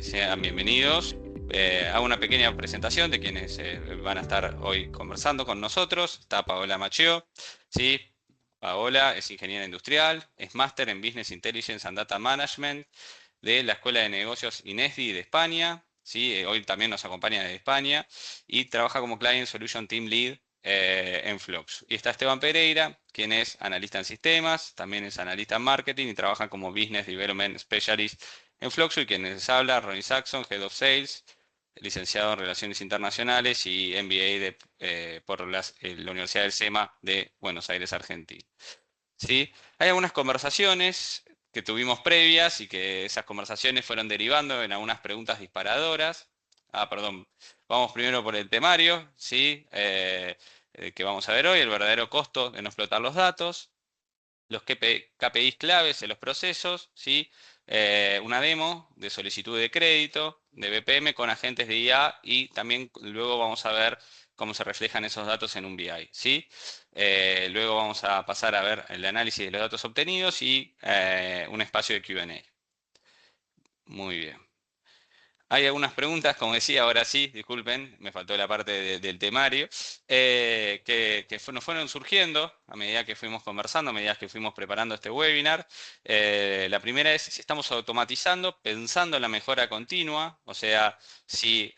Sean bienvenidos. Hago una pequeña presentación de quienes van a estar hoy conversando con nosotros. Está Paola Macheo, ¿sí? Paola es ingeniera industrial, es máster en Business Intelligence and Data Management de la Escuela de Negocios INESDI de España, ¿sí? Hoy también nos acompaña de España y trabaja como Client Solution Team Lead en Flux. Y está Esteban Pereira, quien es analista en sistemas, también es analista en marketing y trabaja como Business Development Specialist en Fluxo, y quien les habla, Ronnie Saxon, Head of Sales, licenciado en Relaciones Internacionales y MBA por la Universidad del SEMA de Buenos Aires, Argentina. ¿Sí? Hay algunas conversaciones que tuvimos previas y que esas conversaciones fueron derivando en algunas preguntas disparadoras. Perdón. Vamos primero por el temario, ¿sí? Que vamos a ver hoy, el verdadero costo de no explotar los datos, los KPIs claves en los procesos, ¿sí? Una demo de solicitud de crédito, de BPM con agentes de IA, y también luego vamos a ver cómo se reflejan esos datos en un BI, ¿sí? Luego vamos a pasar a ver el análisis de los datos obtenidos y un espacio de Q&A. Muy bien. Hay algunas preguntas, como decía, ahora sí, disculpen, me faltó la parte del temario, nos fueron surgiendo a medida que fuimos conversando, a medida que fuimos preparando este webinar. La primera es si estamos automatizando, pensando en la mejora continua, o sea, si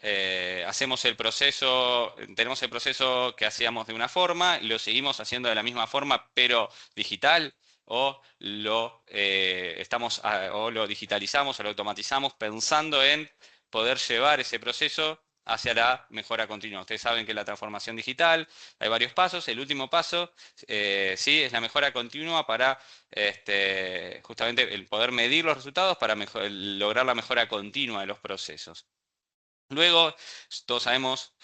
hacemos el proceso, tenemos el proceso que hacíamos de una forma, y lo seguimos haciendo de la misma forma, pero digital, o o lo digitalizamos o lo automatizamos pensando en poder llevar ese proceso hacia la mejora continua. Ustedes saben que la transformación digital hay varios pasos. El último paso, sí, es la mejora continua para justamente el poder medir los resultados para lograr la mejora continua de los procesos. Luego, todos sabemos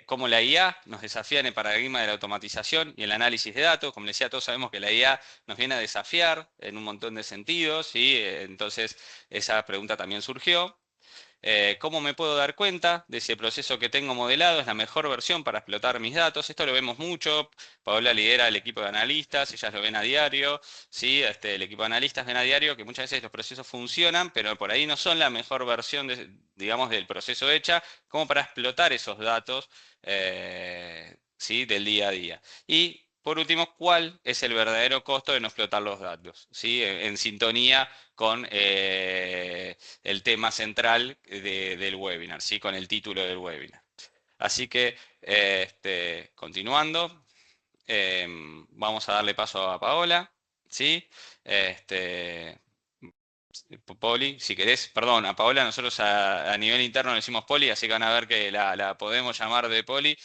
cómo la IA nos desafía en el paradigma de la automatización y el análisis de datos. Como les decía, todos sabemos que la IA nos viene a desafiar en un montón de sentidos, ¿sí? Entonces, esa pregunta también surgió. ¿Cómo me puedo dar cuenta de si el proceso que tengo modelado es la mejor versión para explotar mis datos? Esto lo vemos mucho. Paola lidera el equipo de analistas, ellas lo ven a diario, ¿sí? El equipo de analistas ven a diario que muchas veces los procesos funcionan, pero por ahí no son la mejor versión, digamos, del proceso hecha, como para explotar esos datos, ¿sí? Del día a día. Y por último, ¿cuál es el verdadero costo de no explotar los datos? ¿Sí? En sintonía con el tema central del webinar, ¿sí? Con el título del webinar. Así que, continuando, vamos a darle paso a Paola, ¿sí? Este, Poli, si querés, perdón, a Paola nosotros a nivel interno le decimos Poli, así que van a ver que la podemos llamar de Poli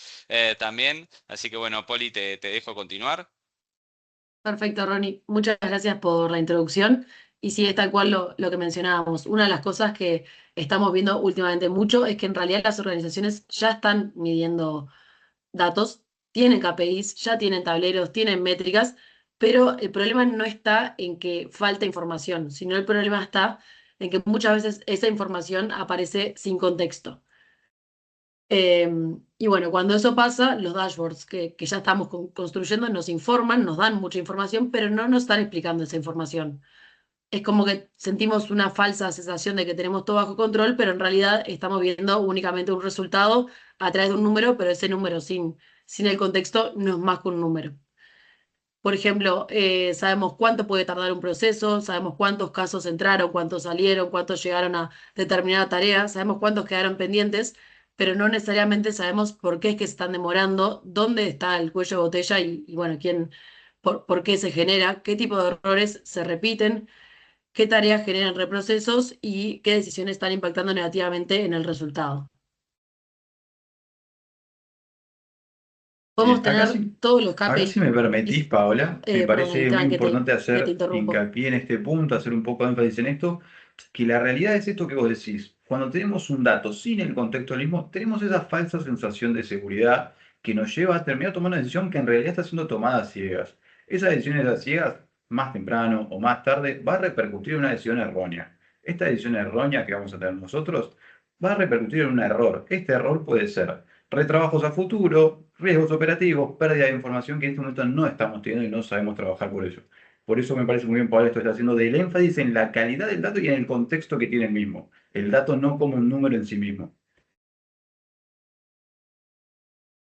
también. Así que bueno, Poli, te dejo continuar. Perfecto, Ronnie. Muchas gracias por la introducción. Y sí, es tal cual lo que mencionábamos. Una de las cosas que estamos viendo últimamente mucho es que en realidad las organizaciones ya están midiendo datos, tienen KPIs, ya tienen tableros, tienen métricas, pero el problema no está en que falta información, sino el problema está en que muchas veces esa información aparece sin contexto. Y bueno, cuando eso pasa, los dashboards que ya estamos construyendo nos informan, nos dan mucha información, pero no nos están explicando esa información. Es como que sentimos una falsa sensación de que tenemos todo bajo control, pero en realidad estamos viendo únicamente un resultado a través de un número, pero ese número sin el contexto no es más que un número. Por ejemplo, sabemos cuánto puede tardar un proceso, sabemos cuántos casos entraron, cuántos salieron, cuántos llegaron a determinada tarea, sabemos cuántos quedaron pendientes, pero no necesariamente sabemos por qué es que se están demorando, dónde está el cuello de botella y bueno, por qué se genera, qué tipo de errores se repiten, qué tareas generan reprocesos y qué decisiones están impactando negativamente en el resultado. Podemos Bien, tener todos los acá KPIs, si me permitís, Paola, me perdón, parece muy Esteban, importante que te hacer interrumpo. hincapié en este punto, hacer un poco de énfasis en esto, que la realidad es esto que vos decís. Cuando tenemos un dato sin el contexto del mismo, tenemos esa falsa sensación de seguridad que nos lleva a terminar tomando una decisión que en realidad está siendo tomada a ciegas. Esas decisiones a ciegas, más temprano o más tarde, va a repercutir en una decisión errónea. Esta decisión errónea que vamos a tener nosotros va a repercutir en un error. Este error puede ser retrabajos a futuro, riesgos operativos, pérdida de información que en este momento no estamos teniendo y no sabemos trabajar por ello. Por eso me parece muy bien, Paola, esto está haciendo del énfasis en la calidad del dato y en el contexto que tiene el mismo. El dato no como un número en sí mismo.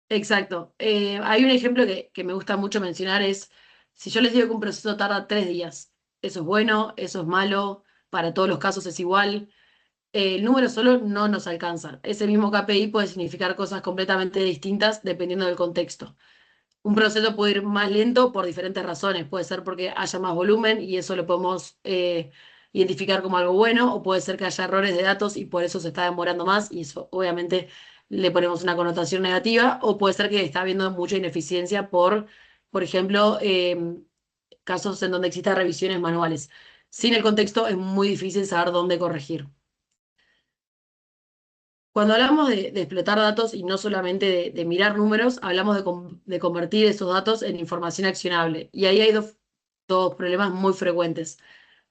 Exacto. Hay un ejemplo que me gusta mucho mencionar es, si yo les digo que un proceso tarda 3 días, eso es bueno, eso es malo, para todos los casos es igual. El número solo no nos alcanza. Ese mismo KPI puede significar cosas completamente distintas dependiendo del contexto. Un proceso puede ir más lento por diferentes razones. Puede ser porque haya más volumen y eso lo podemos identificar como algo bueno, o puede ser que haya errores de datos y por eso se está demorando más y eso obviamente le ponemos una connotación negativa, o puede ser que está habiendo mucha ineficiencia por ejemplo, casos en donde existan revisiones manuales. Sin el contexto es muy difícil saber dónde corregir. Cuando hablamos de explotar datos y no solamente de mirar números, hablamos de convertir esos datos en información accionable. Y ahí hay dos problemas muy frecuentes.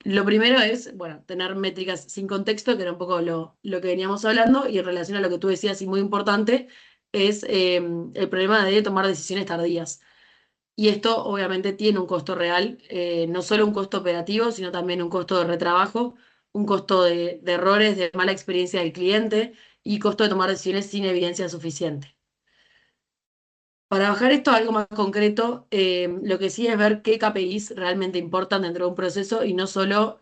Lo primero es, bueno, tener métricas sin contexto, que era un poco lo que veníamos hablando, y en relación a lo que tú decías, y muy importante, es el problema de tomar decisiones tardías. Y esto obviamente tiene un costo real, no solo un costo operativo, sino también un costo de retrabajo, un costo de errores, de mala experiencia del cliente y costo de tomar decisiones sin evidencia suficiente. Para bajar esto a algo más concreto, lo que sí es ver qué KPIs realmente importan dentro de un proceso y no solo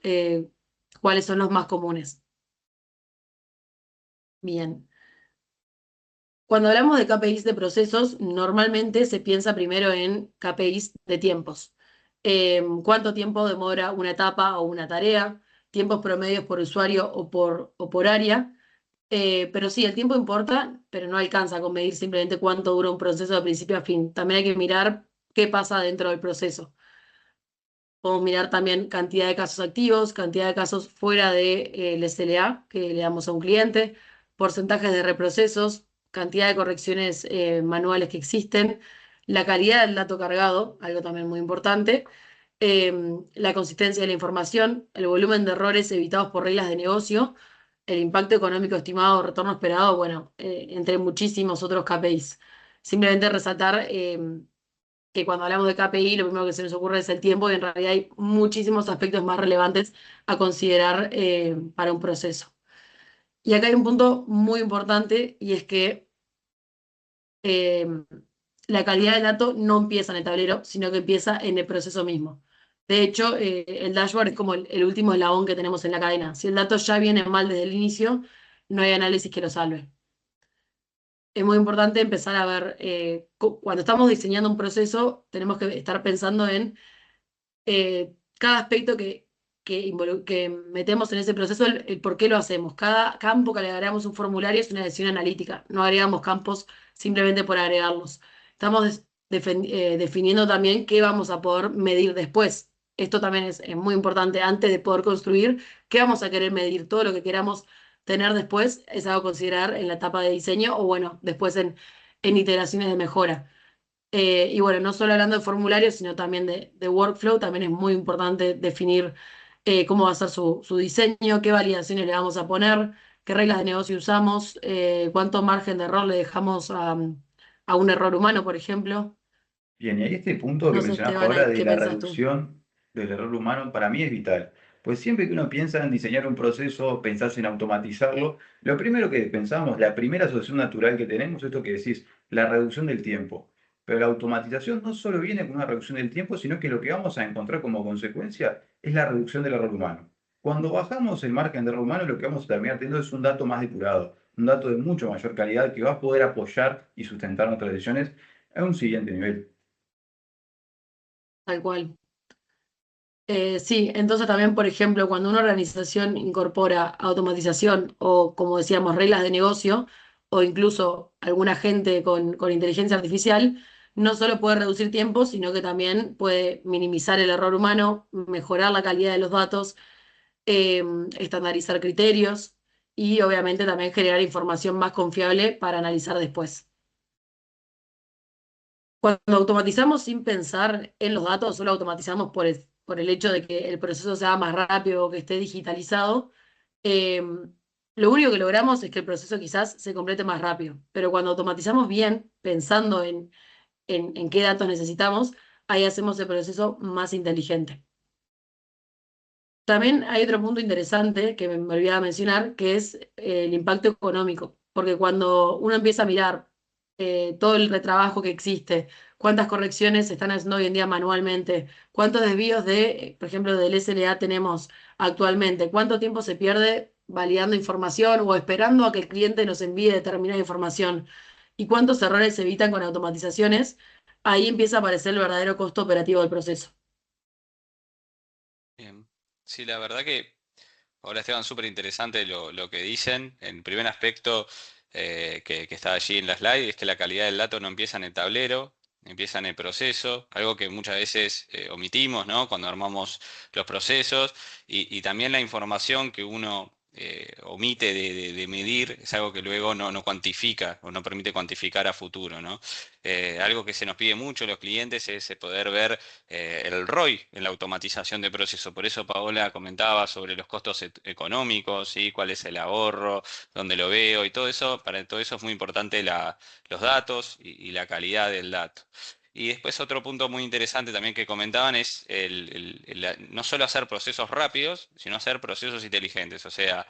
cuáles son los más comunes. Bien. Cuando hablamos de KPIs de procesos, normalmente se piensa primero en KPIs de tiempos. ¿Cuánto tiempo demora una etapa o una tarea? Tiempos promedios por usuario o por área. Pero sí, el tiempo importa, pero no alcanza con medir simplemente cuánto dura un proceso de principio a fin. También hay que mirar qué pasa dentro del proceso. Podemos mirar también cantidad de casos activos, cantidad de casos fuera del SLA que le damos a un cliente, porcentajes de reprocesos, cantidad de correcciones manuales que existen, la calidad del dato cargado, algo también muy importante, la consistencia de la información, el volumen de errores evitados por reglas de negocio, el impacto económico estimado, retorno esperado, bueno, entre muchísimos otros KPIs. Simplemente resaltar que cuando hablamos de KPI lo primero que se nos ocurre es el tiempo y en realidad hay muchísimos aspectos más relevantes a considerar para un proceso. Y acá hay un punto muy importante y es que eh, la calidad del dato no empieza en el tablero, sino que empieza en el proceso mismo. De hecho, el dashboard es como el último eslabón que tenemos en la cadena. Si el dato ya viene mal desde el inicio, no hay análisis que lo salve. Es muy importante empezar a ver, cuando estamos diseñando un proceso, tenemos que estar pensando en cada aspecto que metemos en ese proceso, el por qué lo hacemos. Cada campo que le agregamos un formulario es una decisión analítica, no agregamos campos simplemente por agregarlos. Estamos definiendo también qué vamos a poder medir después. Esto también es muy importante antes de poder construir, qué vamos a querer medir. Todo lo que queramos tener después es algo a considerar en la etapa de diseño o bueno, después en iteraciones de mejora. Y bueno, no solo hablando de formularios, sino también de workflow, también es muy importante definir cómo va a ser su diseño, qué validaciones le vamos a poner, qué reglas de negocio usamos, cuánto margen de error le dejamos a un error humano, por ejemplo. Bien, y ahí este punto que No sé, mencionabas Esteban, ahora ahí, de ¿qué la pensás tú? reducción del error humano, para mí es vital. Pues siempre que uno piensa en diseñar un proceso, pensás en automatizarlo, lo primero que pensamos, la primera asociación natural que tenemos, esto que decís, la reducción del tiempo. Pero la automatización no solo viene con una reducción del tiempo, sino que lo que vamos a encontrar como consecuencia es la reducción del error humano. Cuando bajamos el margen de error humano, lo que vamos a terminar teniendo es un dato más depurado, un dato de mucho mayor calidad que va a poder apoyar y sustentar nuestras decisiones a un siguiente nivel. Tal cual. Sí, entonces también, por ejemplo, cuando una organización incorpora automatización o, como decíamos, reglas de negocio o incluso algún agente con inteligencia artificial, no solo puede reducir tiempo, sino que también puede minimizar el error humano, mejorar la calidad de los datos, eh, estandarizar criterios y obviamente también generar información más confiable para analizar después. Cuando automatizamos sin pensar en los datos, solo automatizamos por el hecho de que el proceso sea más rápido o que esté digitalizado, eh, lo único que logramos es que el proceso quizás se complete más rápido. Pero cuando automatizamos bien, pensando en qué datos necesitamos, ahí hacemos el proceso más inteligente. También hay otro punto interesante que me olvidaba mencionar, que es el impacto económico, porque cuando uno empieza a mirar todo el retrabajo que existe, cuántas correcciones se están haciendo hoy en día manualmente, cuántos desvíos por ejemplo, del SLA tenemos actualmente, cuánto tiempo se pierde validando información o esperando a que el cliente nos envíe determinada información y cuántos errores se evitan con automatizaciones, ahí empieza a aparecer el verdadero costo operativo del proceso. Bien. Sí, la verdad que ahora Esteban, súper interesante lo que dicen. El primer aspecto que está allí en la slide es que la calidad del dato no empieza en el tablero, empieza en el proceso, algo que muchas veces omitimos, ¿no? Cuando armamos los procesos y también la información que uno omite de medir es algo que luego no cuantifica o no permite cuantificar a futuro, ¿no? Algo que se nos pide mucho a los clientes es poder ver el ROI en la automatización de procesos. Por eso Paola comentaba sobre los costos económicos, ¿sí? Cuál es el ahorro, dónde lo veo y todo eso. Para todo eso es muy importante los datos y la calidad del dato. Y después otro punto muy interesante también que comentaban es no solo hacer procesos rápidos, sino hacer procesos inteligentes. O sea,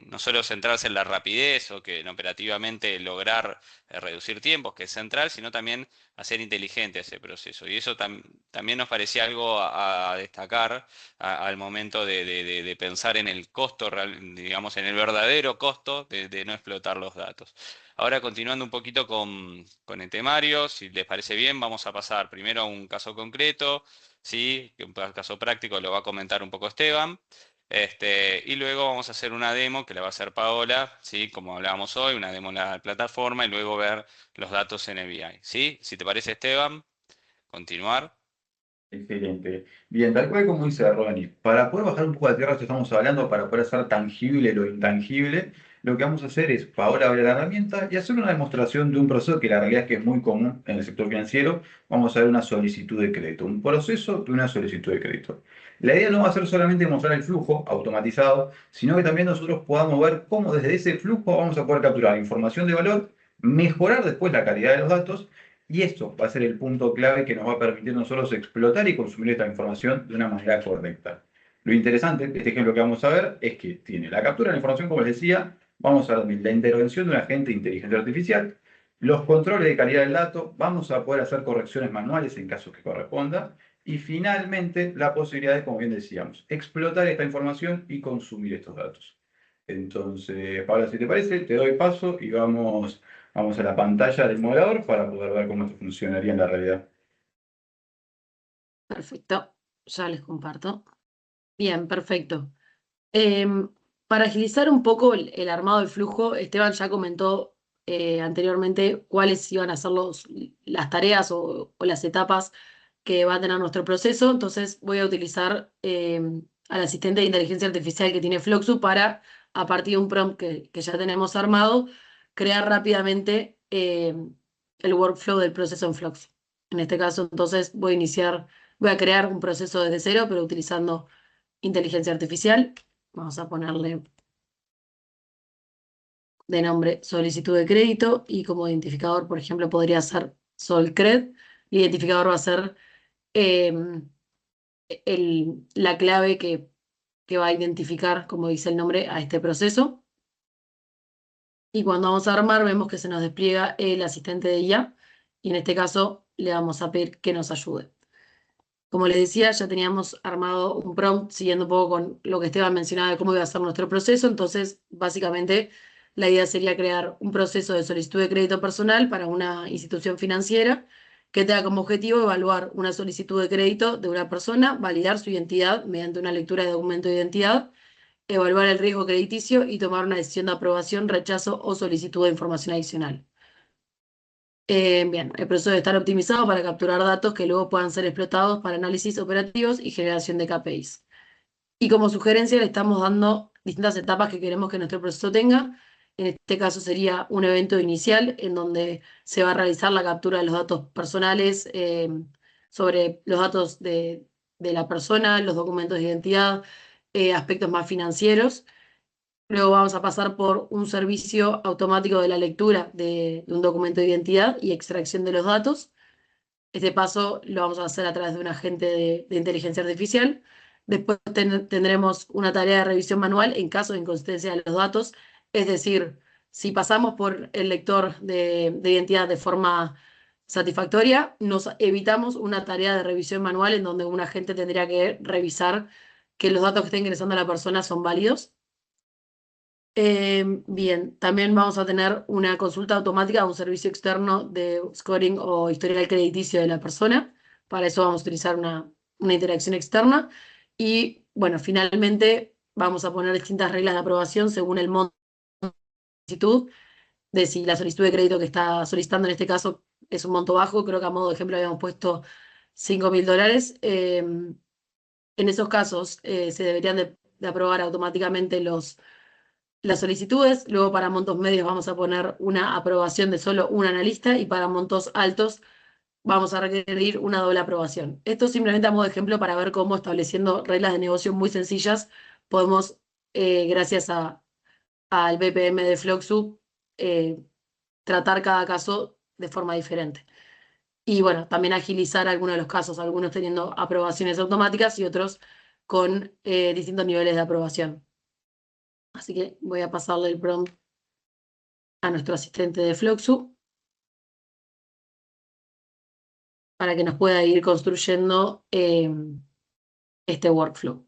no solo centrarse en la rapidez o que en operativamente lograr reducir tiempos, que es central, sino también hacer inteligente ese proceso. Y eso también nos parecía algo a destacar al momento de pensar en el costo, digamos, en el verdadero costo de no explotar los datos. Ahora, continuando un poquito con el temario, si les parece bien, vamos a pasar primero a un caso concreto, ¿sí? Que un caso práctico lo va a comentar un poco Esteban. Y luego vamos a hacer una demo que la va a hacer Paola, ¿sí? Como hablábamos hoy, una demo en la plataforma y luego ver los datos en el BI, ¿sí? Si te parece, Esteban, continuar. Excelente. Bien, tal cual como dice Ronnie, para poder bajar un poco a tierra, esto estamos hablando, para poder hacer tangible lo intangible, lo que vamos a hacer es, ahora abrir la herramienta y hacer una demostración de un proceso que la realidad es que es muy común en el sector financiero. Vamos a ver una solicitud de crédito, un proceso de una solicitud de crédito. La idea no va a ser solamente mostrar el flujo automatizado, sino que también nosotros podamos ver cómo desde ese flujo vamos a poder capturar información de valor, mejorar después la calidad de los datos y esto va a ser el punto clave que nos va a permitir nosotros explotar y consumir esta información de una manera correcta. Lo interesante de este ejemplo que vamos a ver es que tiene la captura de la información, como les decía, vamos a ver la intervención de un agente de inteligencia artificial, los controles de calidad del dato, vamos a poder hacer correcciones manuales en caso que corresponda, y finalmente la posibilidad de, como bien decíamos, explotar esta información y consumir estos datos. Entonces, Paula, si te parece, te doy paso y vamos a la pantalla del modelador para poder ver cómo esto funcionaría en la realidad. Perfecto, ya les comparto. Bien, perfecto. Em, para agilizar un poco el armado del flujo, Esteban ya comentó anteriormente cuáles iban a ser las tareas o las etapas que va a tener nuestro proceso. Entonces voy a utilizar al asistente de inteligencia artificial que tiene Fluxu para, a partir de un prompt que ya tenemos armado, crear rápidamente el workflow del proceso en Flux. En este caso, entonces voy a crear un proceso desde cero, pero utilizando inteligencia artificial. Vamos a ponerle de nombre solicitud de crédito y como identificador, por ejemplo, podría ser Solcred. El identificador va a ser la clave que va a identificar, como dice el nombre, a este proceso. Y cuando vamos a armar, vemos que se nos despliega el asistente de IA y en este caso le vamos a pedir que nos ayude. Como les decía, ya teníamos armado un prompt siguiendo un poco con lo que Esteban mencionaba de cómo iba a ser nuestro proceso. Entonces, básicamente, la idea sería crear un proceso de solicitud de crédito personal para una institución financiera que tenga como objetivo evaluar una solicitud de crédito de una persona, validar su identidad mediante una lectura de documento de identidad, evaluar el riesgo crediticio y tomar una decisión de aprobación, rechazo o solicitud de información adicional. Bien, el proceso debe estar optimizado para capturar datos que luego puedan ser explotados para análisis operativos y generación de KPIs. Y como sugerencia le estamos dando distintas etapas que queremos que nuestro proceso tenga. En este caso sería un evento inicial en donde se va a realizar la captura de los datos personales sobre los datos de la persona, los documentos de identidad, aspectos más financieros. Luego vamos a pasar por un servicio automático de la lectura de un documento de identidad y extracción de los datos. Este paso lo vamos a hacer a través de un agente de inteligencia artificial. Después tendremos una tarea de revisión manual en caso de inconsistencia de los datos, es decir, si pasamos por el lector de identidad de forma satisfactoria, nos evitamos una tarea de revisión manual en donde un agente tendría que revisar que los datos que está ingresando a la persona son válidos. Bien, también vamos a tener una consulta automática a un servicio externo de scoring o historial crediticio de la persona. Para eso vamos a utilizar una interacción externa. Y bueno, finalmente vamos a poner distintas reglas de aprobación según el monto de la solicitud, de si la solicitud de crédito que está solicitando en este caso es un monto bajo. Creo que a modo de ejemplo habíamos puesto $5.000. En esos casos se deberían de aprobar automáticamente las solicitudes. Luego para montos medios vamos a poner una aprobación de solo un analista y para montos altos vamos a requerir una doble aprobación. Esto simplemente a modo de ejemplo para ver cómo, estableciendo reglas de negocio muy sencillas, podemos, gracias al BPM de Floxu, eh, tratar cada caso de forma diferente. Y bueno, también agilizar algunos de los casos, algunos teniendo aprobaciones automáticas y otros con distintos niveles de aprobación. Así que voy a pasarle el prompt a nuestro asistente de Floxu para que nos pueda ir construyendo este workflow.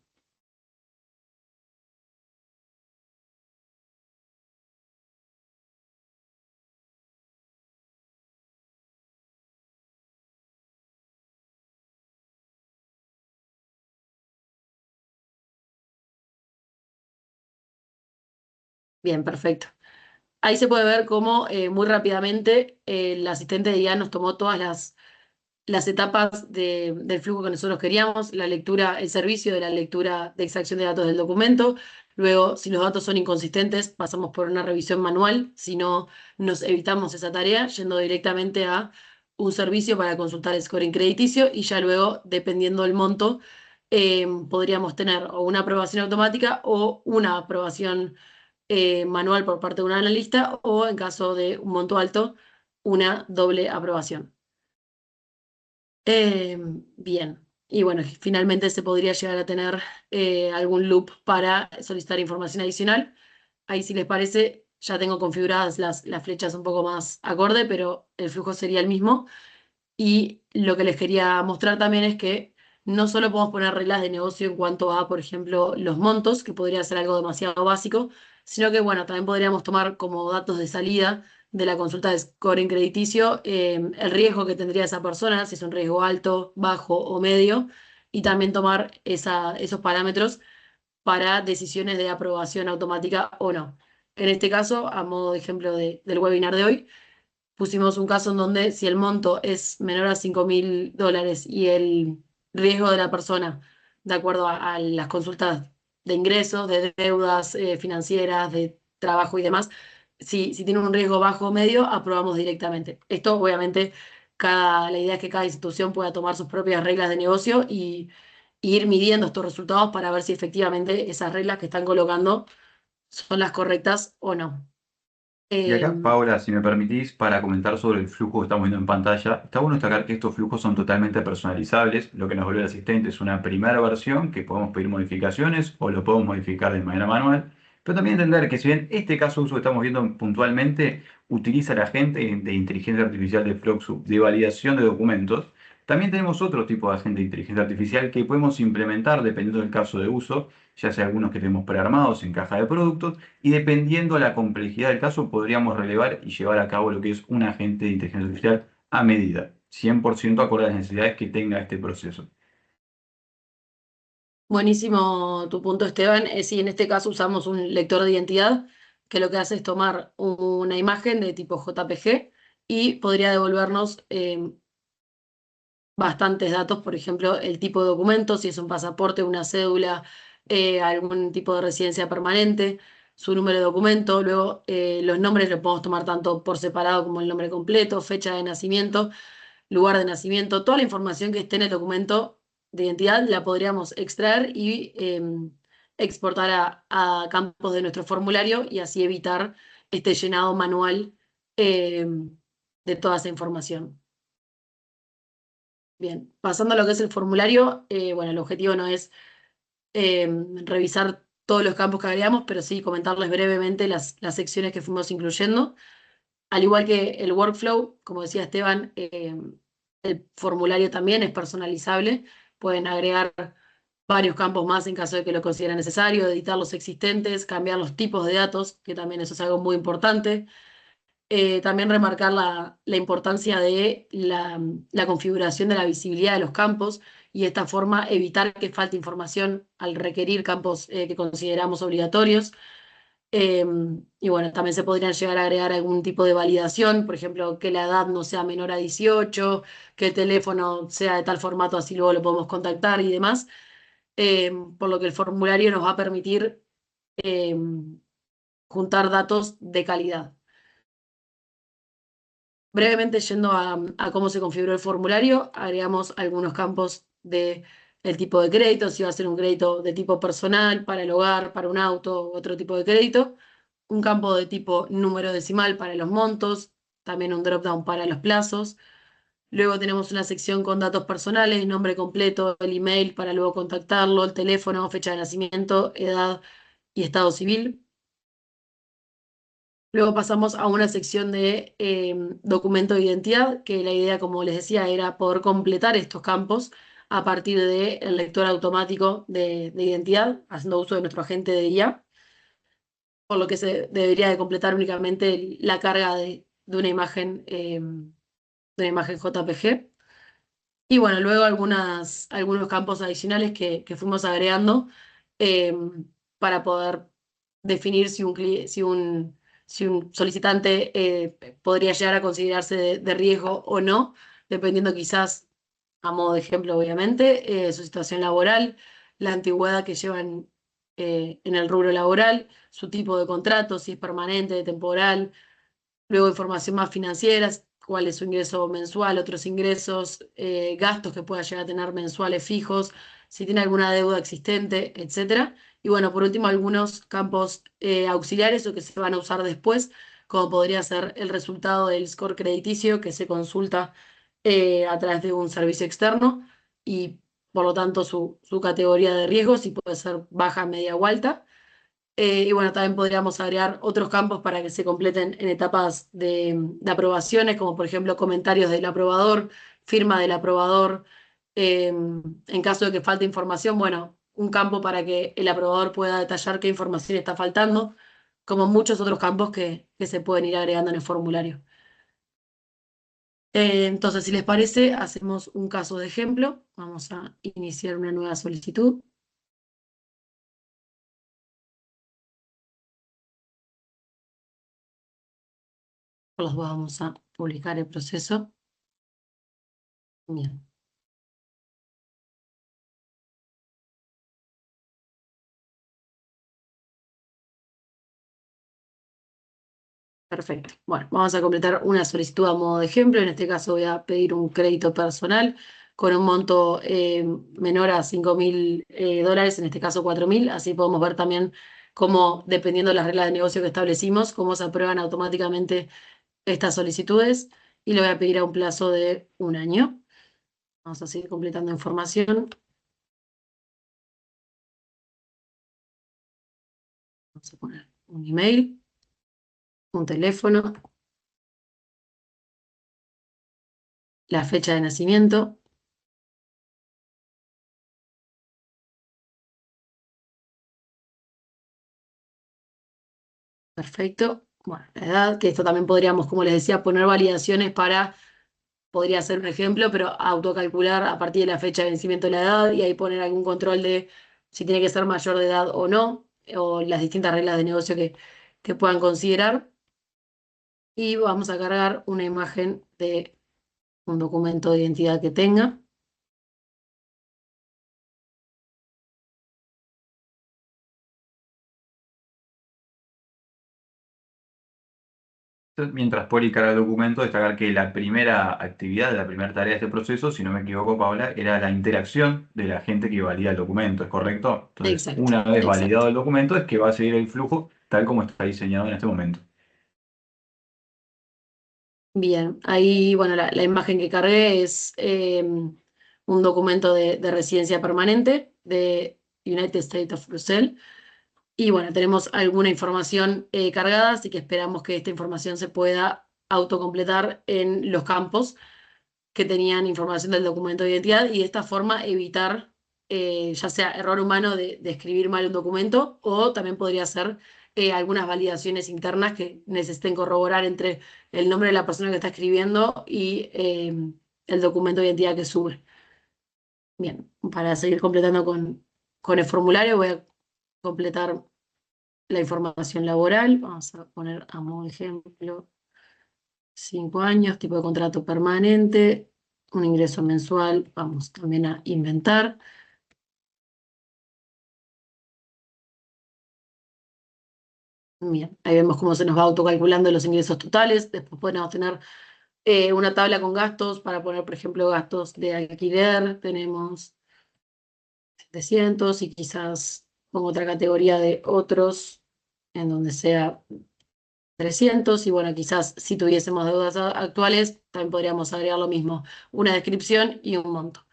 Bien, perfecto. Ahí se puede ver cómo muy rápidamente el asistente de IA nos tomó todas las etapas del flujo que nosotros queríamos, la lectura, el servicio de la lectura de extracción de datos del documento. Luego, si los datos son inconsistentes, pasamos por una revisión manual. Si no, nos evitamos esa tarea yendo directamente a un servicio para consultar el scoring crediticio y ya luego, dependiendo del monto, podríamos tener o una aprobación automática o una aprobación manual por parte de un analista o, en caso de un monto alto, una doble aprobación. Bien, y bueno, finalmente se podría llegar a tener algún loop para solicitar información adicional. Ahí, si les parece, ya tengo configuradas las flechas un poco más acorde, pero el flujo sería el mismo. Y lo que les quería mostrar también es que no solo podemos poner reglas de negocio en cuanto a, por ejemplo, los montos, que podría ser algo demasiado básico, sino que, bueno, también podríamos tomar como datos de salida de la consulta de scoring crediticio el riesgo que tendría esa persona, si es un riesgo alto, bajo o medio, y también tomar esos parámetros para decisiones de aprobación automática o no. En este caso, a modo de ejemplo del webinar de hoy, pusimos un caso en donde si el monto es menor a $5.000 y el riesgo de la persona, de acuerdo a las consultas de ingresos, de deudas financieras, de trabajo y demás, si tiene un riesgo bajo o medio, aprobamos directamente. Esto, obviamente, la idea es que cada institución pueda tomar sus propias reglas de negocio y ir midiendo estos resultados para ver si efectivamente esas reglas que están colocando son las correctas o no. Y acá, Em, Paola, si me permitís, para comentar sobre el flujo que estamos viendo en pantalla, está bueno destacar que estos flujos son totalmente personalizables. Lo que nos vuelve el asistente es una primera versión que podemos pedir modificaciones o lo podemos modificar de manera manual. Pero también entender que si bien este caso de uso que estamos viendo puntualmente utiliza la agente de inteligencia artificial de Floxu de validación de documentos, también tenemos otro tipo de agente de inteligencia artificial que podemos implementar dependiendo del caso de uso, ya sea algunos que tenemos prearmados en caja de productos y dependiendo de la complejidad del caso, podríamos relevar y llevar a cabo lo que es un agente de inteligencia artificial a medida, 100% acorde a las necesidades que tenga este proceso. Buenísimo tu punto, Esteban. Sí, en este caso usamos un lector de identidad que lo que hace es tomar una imagen de tipo JPG y podría devolvernos bastantes datos, por ejemplo, el tipo de documento, si es un pasaporte, una cédula, algún tipo de residencia permanente, su número de documento. Luego, los nombres los podemos tomar tanto por separado como el nombre completo, fecha de nacimiento, lugar de nacimiento, toda la información que esté en el documento de identidad la podríamos extraer y exportar a campos de nuestro formulario y así evitar este llenado manual de toda esa información. Bien, pasando a lo que es el formulario, bueno, el objetivo no es revisar todos los campos que agregamos, pero sí comentarles brevemente las secciones que fuimos incluyendo. Al igual que el workflow, como decía Esteban, el formulario también es personalizable. Pueden agregar varios campos más en caso de que lo consideren necesario, editar los existentes, cambiar los tipos de datos, que también eso es algo muy importante. También remarcar la importancia de la configuración de la visibilidad de los campos y de esta forma evitar que falte información al requerir campos que consideramos obligatorios. Y bueno, también se podrían llegar a agregar algún tipo de validación, por ejemplo, que la edad no sea menor a 18, que el teléfono sea de tal formato, así luego lo podemos contactar y demás. Por lo que el formulario nos va a permitir juntar datos de calidad. Brevemente, yendo a cómo se configuró el formulario, agregamos algunos campos de el tipo de crédito, si va a ser un crédito de tipo personal, para el hogar, para un auto, otro tipo de crédito, un campo de tipo número decimal para los montos, también un drop-down para los plazos. Luego tenemos una sección con datos personales, nombre completo, el email para luego contactarlo, el teléfono, fecha de nacimiento, edad y estado civil. Luego pasamos a una sección de documento de identidad, que la idea, como les decía, era poder completar estos campos a partir del lector automático de identidad, haciendo uso de nuestro agente de IA, por lo que se debería de completar únicamente la carga de una imagen JPG. Y bueno, luego algunos campos adicionales que fuimos agregando eh, para poder definir si un solicitante podría llegar a considerarse de riesgo o no, dependiendo quizás, a modo de ejemplo, obviamente, su situación laboral, la antigüedad que llevan en el rubro laboral, su tipo de contrato, si es permanente, temporal. Luego información más financiera, cuál es su ingreso mensual, otros ingresos, gastos que pueda llegar a tener mensuales fijos, si tiene alguna deuda existente, etcétera. Y bueno, por último, algunos campos auxiliares o que se van a usar después, como podría ser el resultado del score crediticio que se consulta a través de un servicio externo y por lo tanto su categoría de riesgo, si puede ser baja, media o alta. Y bueno, también podríamos agregar otros campos para que se completen en etapas de aprobaciones, como por ejemplo comentarios del aprobador, firma del aprobador. En caso de que falte información, bueno, un campo para que el aprobador pueda detallar qué información está faltando, como muchos otros campos que se pueden ir agregando en el formulario. Entonces, si les parece, hacemos un caso de ejemplo. Vamos a iniciar una nueva solicitud. Los vamos a publicar el proceso. Bien. Perfecto. Bueno, vamos a completar una solicitud a modo de ejemplo. En este caso voy a pedir un crédito personal con un monto menor a $5.000, en este caso 4.000. Así podemos ver también cómo, dependiendo de las reglas de negocio que establecimos, cómo se aprueban automáticamente estas solicitudes. Y le voy a pedir a un plazo de un año. Vamos a seguir completando información. Vamos a poner un email, un teléfono, la fecha de nacimiento. Perfecto. Bueno, la edad, que esto también podríamos, como les decía, poner validaciones podría ser un ejemplo, pero autocalcular a partir de la fecha de vencimiento de la edad y ahí poner algún control de si tiene que ser mayor de edad o no, o las distintas reglas de negocio que puedan considerar. Y vamos a cargar una imagen de un documento de identidad que tenga. Mientras Poli carga el documento, destacar que la primera actividad, la primera tarea de este proceso, si no me equivoco, Paula, era la interacción de la gente que valida el documento, ¿es correcto? Entonces, Exacto, una vez validado exacto. el documento, es que va a seguir el flujo tal como está diseñado en este momento. Bien, ahí, bueno, la imagen que cargué es un documento de residencia permanente United States of Brussels. Y bueno, tenemos alguna información cargada, así que esperamos que esta información se pueda autocompletar en los campos que tenían información del documento de identidad y de esta forma evitar ya sea error humano de escribir mal un documento o también podría ser algunas validaciones internas que necesiten corroborar entre el nombre de la persona que está escribiendo y el documento de identidad que sube. Bien, para seguir completando con el formulario voy a completar la información laboral. Vamos a poner a modo de ejemplo 5 años, tipo de contrato permanente, un ingreso mensual, vamos también a inventar. Bien, ahí vemos cómo se nos va autocalculando los ingresos totales. Después podemos tener una tabla con gastos para poner, por ejemplo, gastos de alquiler. Tenemos 700 y quizás pongo otra categoría de otros en donde sea 300 y bueno, quizás si tuviésemos deudas actuales, también podríamos agregar lo mismo, una descripción y un monto.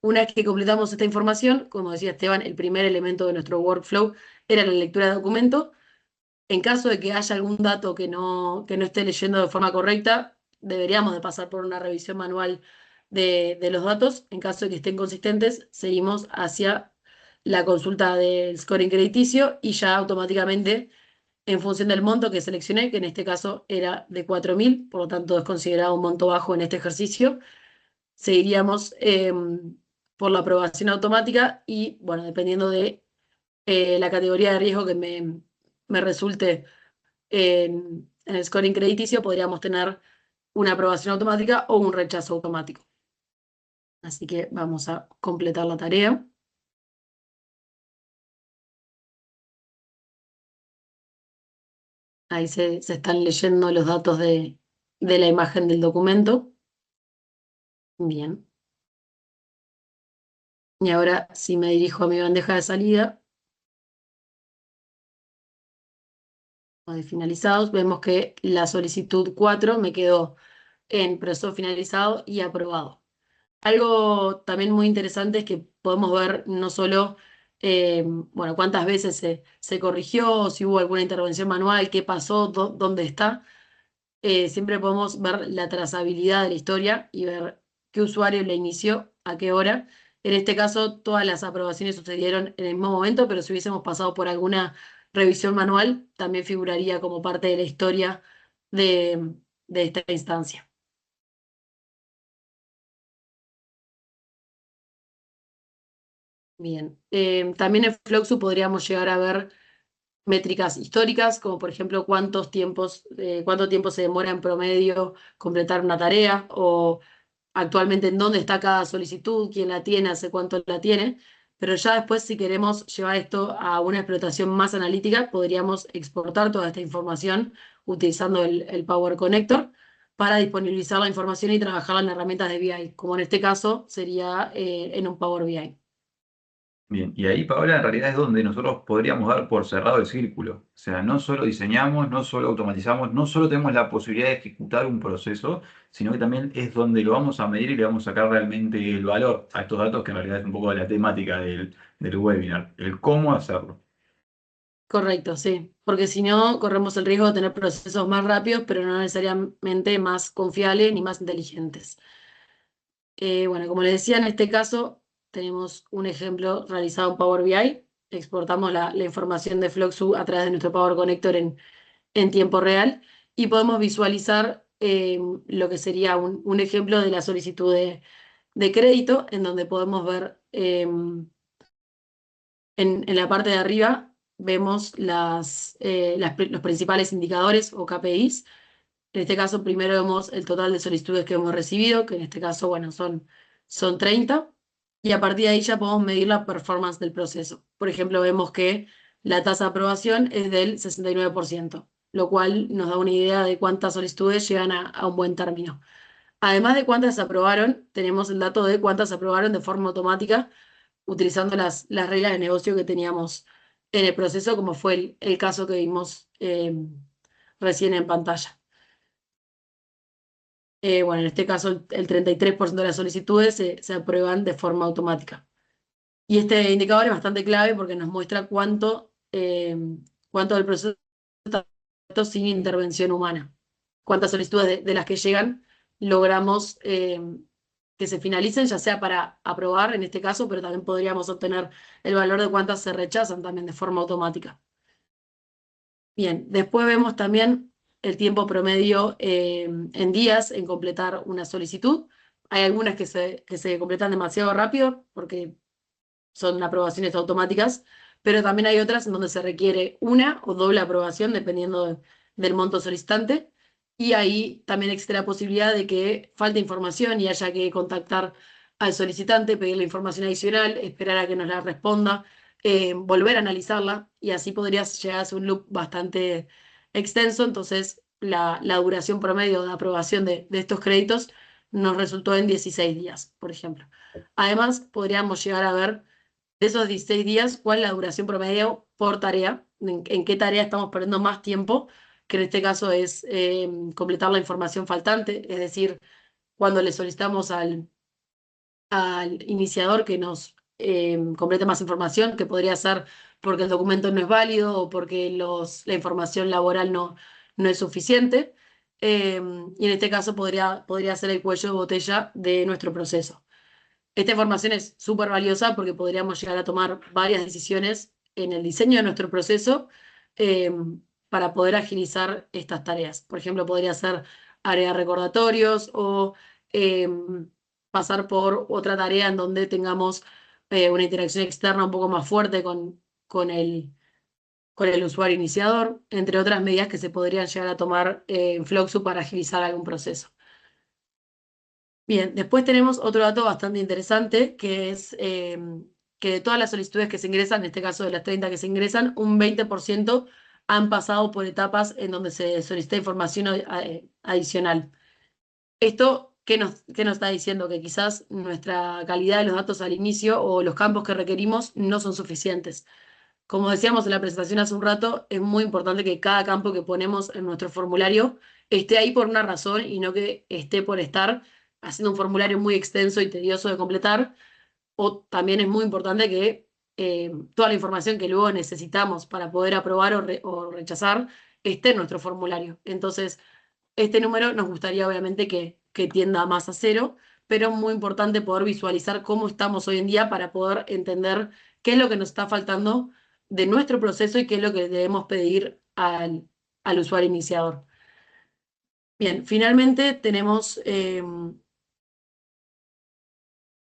Una vez que completamos esta información, como decía Esteban, el primer elemento de nuestro workflow era la lectura de documento. En caso de que haya algún dato que no esté leyendo de forma correcta, deberíamos de pasar por una revisión manual de los datos. En caso de que estén consistentes, seguimos hacia la consulta del scoring crediticio y ya automáticamente en función del monto que seleccioné, que en este caso era de 4.000, por lo tanto es considerado un monto bajo en este ejercicio, seguiríamos por la aprobación automática y, bueno, dependiendo de la categoría de riesgo que me resulte en el scoring crediticio, podríamos tener una aprobación automática o un rechazo automático. Así que vamos a completar la tarea. Ahí se están leyendo los datos de la imagen del documento. Bien. Y ahora, si me dirijo a mi bandeja de salida o de finalizados, vemos que la solicitud 4 me quedó en proceso finalizado y aprobado. Algo también muy interesante es que podemos ver no solo bueno, cuántas veces se corrigió, si hubo alguna intervención manual, qué pasó, dónde está. Siempre podemos ver la trazabilidad de la historia y ver qué usuario la inició, a qué hora. En este caso, todas las aprobaciones sucedieron en el mismo momento, pero si hubiésemos pasado por alguna revisión manual, también figuraría como parte de la historia de esta instancia. Bien, también en Fluxu podríamos llegar a ver métricas históricas, como por ejemplo cuánto tiempo se demora en promedio completar una tarea, o actualmente en dónde está cada solicitud, quién la tiene, hace cuánto la tiene. Pero ya después, si queremos llevar esto a una explotación más analítica, podríamos exportar toda esta información utilizando el Power Connector para disponibilizar la información y trabajarla en herramientas de BI, como en este caso sería en un Power BI. Bien, y ahí, Paola, en realidad es donde nosotros podríamos dar por cerrado el círculo. O sea, no solo diseñamos, no solo automatizamos, no solo tenemos la posibilidad de ejecutar un proceso, sino que también es donde lo vamos a medir y le vamos a sacar realmente el valor a estos datos, que en realidad es un poco la temática del webinar, el cómo hacerlo. Correcto, sí, porque si no, corremos el riesgo de tener procesos más rápidos, pero no necesariamente más confiables ni más inteligentes. Bueno, como les decía, en este caso tenemos un ejemplo realizado en Power BI. Exportamos la información de Fluxu a través de nuestro Power Connector en tiempo real y podemos visualizar lo que sería un ejemplo de la solicitud de crédito, en donde podemos ver en la parte de arriba, vemos los principales indicadores o KPIs. En este caso, primero vemos el total de solicitudes que hemos recibido, que en este caso, bueno, son 30, y a partir de ahí ya podemos medir la performance del proceso. Por ejemplo, vemos que la tasa de aprobación es del 69%, lo cual nos da una idea de cuántas solicitudes llegan a un buen término. Además de cuántas se aprobaron, tenemos el dato de cuántas se aprobaron de forma automática, utilizando las reglas de negocio que teníamos en el proceso, como fue el caso que vimos recién en pantalla. Bueno, en este caso el 33% de las solicitudes se aprueban de forma automática. Y este indicador es bastante clave porque nos muestra cuánto del proceso está hecho sin intervención humana. Cuántas solicitudes de las que llegan logramos que se finalicen, ya sea para aprobar en este caso, pero también podríamos obtener el valor de cuántas se rechazan también de forma automática. Bien, después vemos también el tiempo promedio en días en completar una solicitud. Hay algunas que se completan demasiado rápido porque son aprobaciones automáticas, pero también hay otras en donde se requiere una o doble aprobación dependiendo del monto solicitante. Y ahí también existe la posibilidad de que falte información y haya que contactar al solicitante, pedirle información adicional, esperar a que nos la responda, volver a analizarla y así podría llegar a ser un loop bastante extenso. Entonces, la duración promedio de aprobación de estos créditos nos resultó en 16 días, por ejemplo. Además, podríamos llegar a ver de esos 16 días, cuál es la duración promedio por tarea, en qué tarea estamos perdiendo más tiempo, que en este caso es completar la información faltante, es decir, cuando le solicitamos al iniciador que nos complete más información, que podría ser porque el documento no es válido o porque la información laboral no es suficiente. Y en este caso podría ser el cuello de botella de nuestro proceso. Esta información es súper valiosa porque podríamos llegar a tomar varias decisiones en el diseño de nuestro proceso eh, para poder agilizar estas tareas. Por ejemplo, podría ser agregar recordatorios o eh, pasar por otra tarea en donde tengamos una interacción externa un poco más fuerte con con el usuario iniciador, entre otras medidas que se podrían llegar a tomar en Floxu para agilizar algún proceso. Bien, después tenemos otro dato bastante interesante, que es que de todas las solicitudes que se ingresan, en este caso de las 30 que se ingresan, un 20% han pasado por etapas en donde se solicita información adicional. Esto, qué nos está diciendo? Que quizás nuestra calidad de los datos al inicio o los campos que requerimos no son suficientes. Como decíamos en la presentación hace un rato, es muy importante que cada campo que ponemos en nuestro formulario esté ahí por una razón y no que esté por estar haciendo un formulario muy extenso y tedioso de completar. O también es muy importante que toda la información que luego necesitamos para poder aprobar o rechazar esté en nuestro formulario. Entonces, este número nos gustaría obviamente que tienda más a cero, pero es muy importante poder visualizar cómo estamos hoy en día para poder entender qué es lo que nos está faltando de nuestro proceso y qué es lo que debemos pedir al usuario iniciador. Bien, finalmente tenemos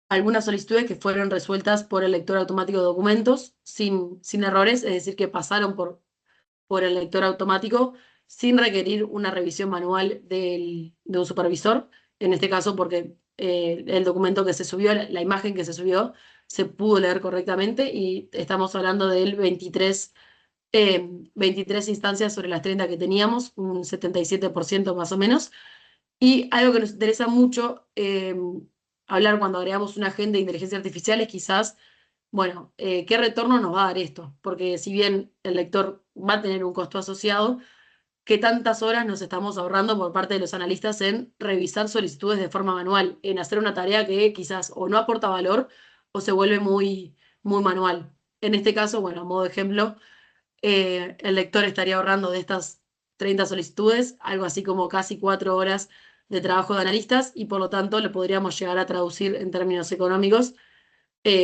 algunas solicitudes que fueron resueltas por el lector automático de documentos sin errores, es decir, que pasaron por el lector automático sin requerir una revisión manual de un supervisor, en este caso porque el documento que se subió, la imagen que se subió, se pudo leer correctamente y estamos hablando del 23 instancias sobre las 30 que teníamos, un 77% más o menos. Y algo que nos interesa mucho hablar cuando agregamos un agente de inteligencia artificial es quizás, bueno, ¿qué retorno nos va a dar esto? Porque si bien el lector va a tener un costo asociado, ¿qué tantas horas nos estamos ahorrando por parte de los analistas en revisar solicitudes de forma manual, en hacer una tarea que quizás o no aporta valor o se vuelve muy manual? En este caso, bueno, a modo de ejemplo, el lector estaría ahorrando de estas 30 solicitudes algo así como casi 4 horas de trabajo de analistas y por lo tanto lo podríamos llegar a traducir en términos económicos,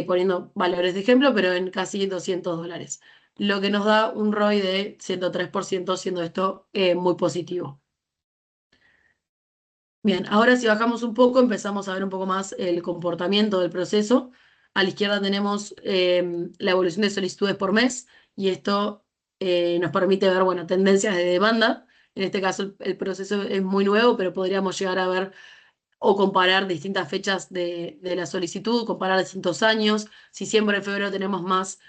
poniendo valores de ejemplo, pero en casi $200, lo que nos da un ROI de 103%, siendo esto muy positivo. Bien, ahora si bajamos un poco, empezamos a ver un poco más el comportamiento del proceso. A la izquierda tenemos la evolución de solicitudes por mes y esto nos permite ver, bueno, tendencias de demanda. En este caso el proceso es muy nuevo, pero podríamos llegar a ver o comparar distintas fechas de la solicitud, comparar distintos años, si siempre en febrero tenemos más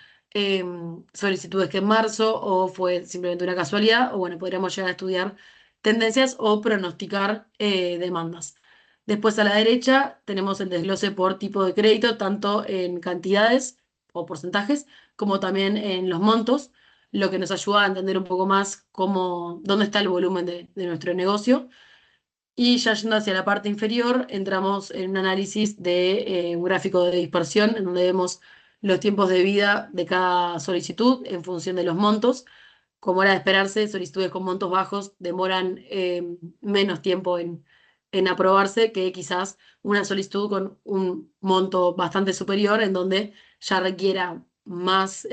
solicitudes que en marzo, o fue simplemente una casualidad, o bueno, podríamos llegar a estudiar tendencias o pronosticar demandas. Después a la derecha tenemos el desglose por tipo de crédito, tanto en cantidades o porcentajes, como también en los montos, lo que nos ayuda a entender un poco más dónde está el volumen de nuestro negocio. Y ya yendo hacia la parte inferior, entramos en un análisis de un gráfico de dispersión, en donde vemos los tiempos de vida de cada solicitud en función de los montos. Como era de esperarse, solicitudes con montos bajos demoran menos tiempo en aprobarse que quizás una solicitud con un monto bastante superior, en donde ya requiera más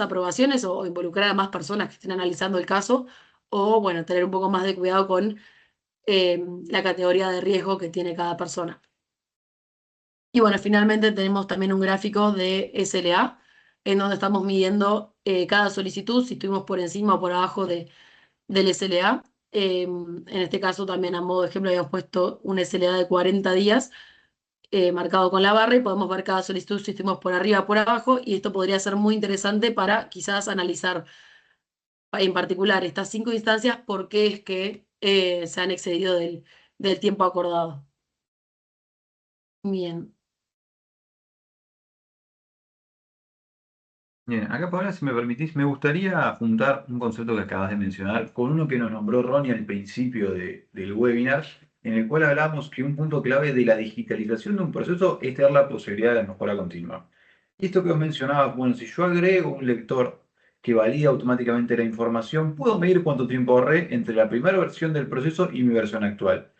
aprobaciones o involucrar a más personas que estén analizando el caso, o bueno, tener un poco más de cuidado con la categoría de riesgo que tiene cada persona. Y bueno, finalmente tenemos también un gráfico de SLA, en donde estamos midiendo cada solicitud, si estuvimos por encima o por abajo del SLA. En este caso también a modo de ejemplo habíamos puesto un SLA de 40 días marcado con la barra, y podemos ver cada solicitud si estuvimos por arriba o por abajo, y esto podría ser muy interesante para quizás analizar en particular estas 5 instancias, por qué es que se han excedido del tiempo acordado. Bien. Bien, acá Paola, si me permitís, me gustaría juntar un concepto que acabas de mencionar con uno que nos nombró Ronnie al principio del webinar, en el cual hablamos que un punto clave de la digitalización de un proceso es tener la posibilidad de la mejora continua. Y esto que os mencionaba, bueno, si yo agrego un lector que valida automáticamente la información, puedo medir cuánto tiempo ahorré entre la primera versión del proceso y mi versión actual.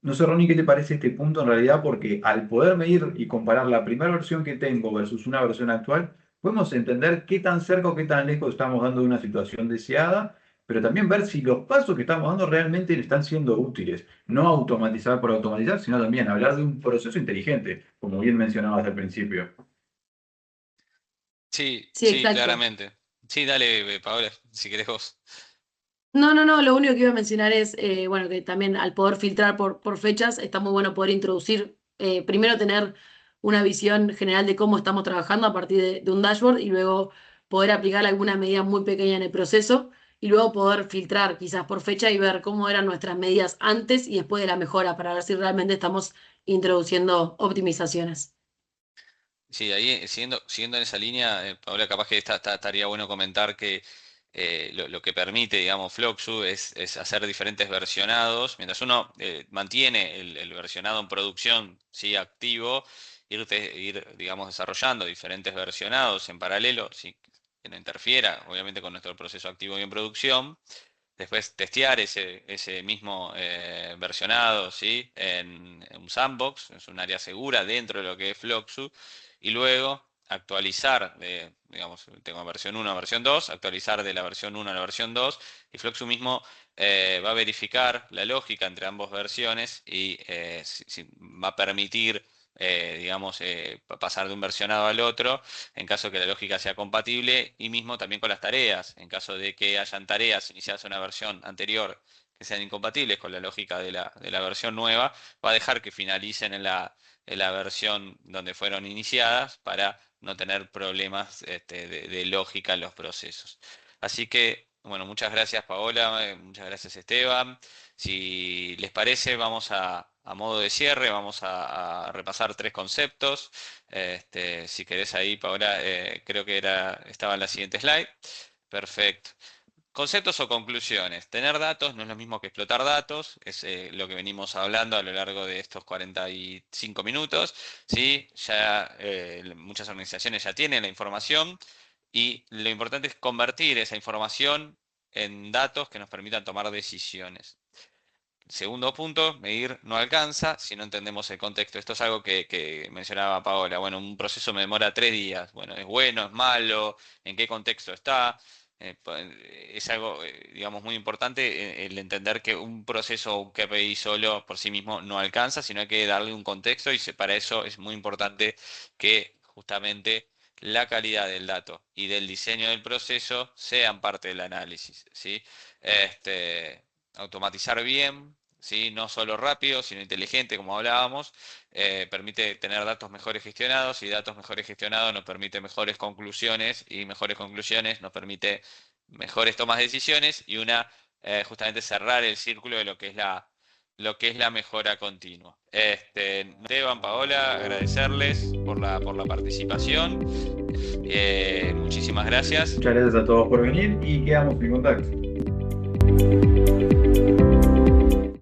No sé, Ronnie, ¿qué te parece este punto en realidad? Porque al poder medir y comparar la primera versión que tengo versus una versión actual, podemos entender qué tan cerca o qué tan lejos estamos dando de una situación deseada, pero también ver si los pasos que estamos dando realmente están siendo útiles. No automatizar por automatizar, sino también hablar de un proceso inteligente, como bien mencionabas al principio. Sí, Sí, sí, exacto. claramente. Sí, dale, Paola, si querés vos. No, no, no, lo único que iba a mencionar es, bueno, que también al poder filtrar por fechas, está muy bueno poder introducir, primero tener una visión general de cómo estamos trabajando a partir de un dashboard, y luego poder aplicar alguna medida muy pequeña en el proceso, y luego poder filtrar quizás por fecha y ver cómo eran nuestras medidas antes y después de la mejora, para ver si realmente estamos introduciendo optimizaciones. Sí, ahí siguiendo en esa línea, Paola, capaz que estaría bueno comentar que lo que permite, digamos, Floxu es hacer diferentes versionados. Mientras uno mantiene el versionado en producción, sí, activo, ir, digamos, desarrollando diferentes versionados en paralelo, sí, que no interfiera, obviamente, con nuestro proceso activo y en producción. Después testear ese mismo versionado, ¿sí? En un sandbox, es un área segura dentro de lo que es Floxu, y luego actualizar, digamos, tengo versión 1 a versión 2, actualizar de la versión 1 a la versión 2, y Floxu mismo va a verificar la lógica entre ambas versiones y si va a permitir, digamos, pasar de un versionado al otro en caso de que la lógica sea compatible, y mismo también con las tareas, en caso de que hayan tareas iniciadas en una versión anterior que sean incompatibles con la lógica de la versión nueva, va a dejar que finalicen en la versión donde fueron iniciadas para no tener problemas de lógica en los procesos. Así que, bueno, muchas gracias Paola, muchas gracias Esteban. Si les parece, vamos a modo de cierre, vamos a repasar 3 conceptos. Si querés ahí, Paola, creo que estaba en la siguiente slide. Perfecto. Conceptos o conclusiones. Tener datos no es lo mismo que explotar datos, es lo que venimos hablando a lo largo de estos 45 minutos. ¿Sí? Ya muchas organizaciones ya tienen la información, y lo importante es convertir esa información en datos que nos permitan tomar decisiones. Segundo punto, medir no alcanza si no entendemos el contexto. Esto es algo que mencionaba Paola. Bueno, un proceso me demora 3 días. Bueno, ¿es bueno, es malo? ¿En qué contexto está? Es algo, digamos, muy importante el entender que un proceso o un KPI solo por sí mismo no alcanza, sino hay que darle un contexto, y para eso es muy importante que justamente la calidad del dato y del diseño del proceso sean parte del análisis, ¿sí? Automatizar bien, ¿sí? No solo rápido, sino inteligente, como hablábamos, permite tener datos mejores gestionados, y datos mejores gestionados nos permite mejores conclusiones, y mejores conclusiones nos permite mejores tomas de decisiones, y justamente cerrar el círculo de lo que es la mejora continua. Esteban, Paola, agradecerles por la participación. Muchísimas gracias. Muchas gracias a todos por venir y quedamos en contacto.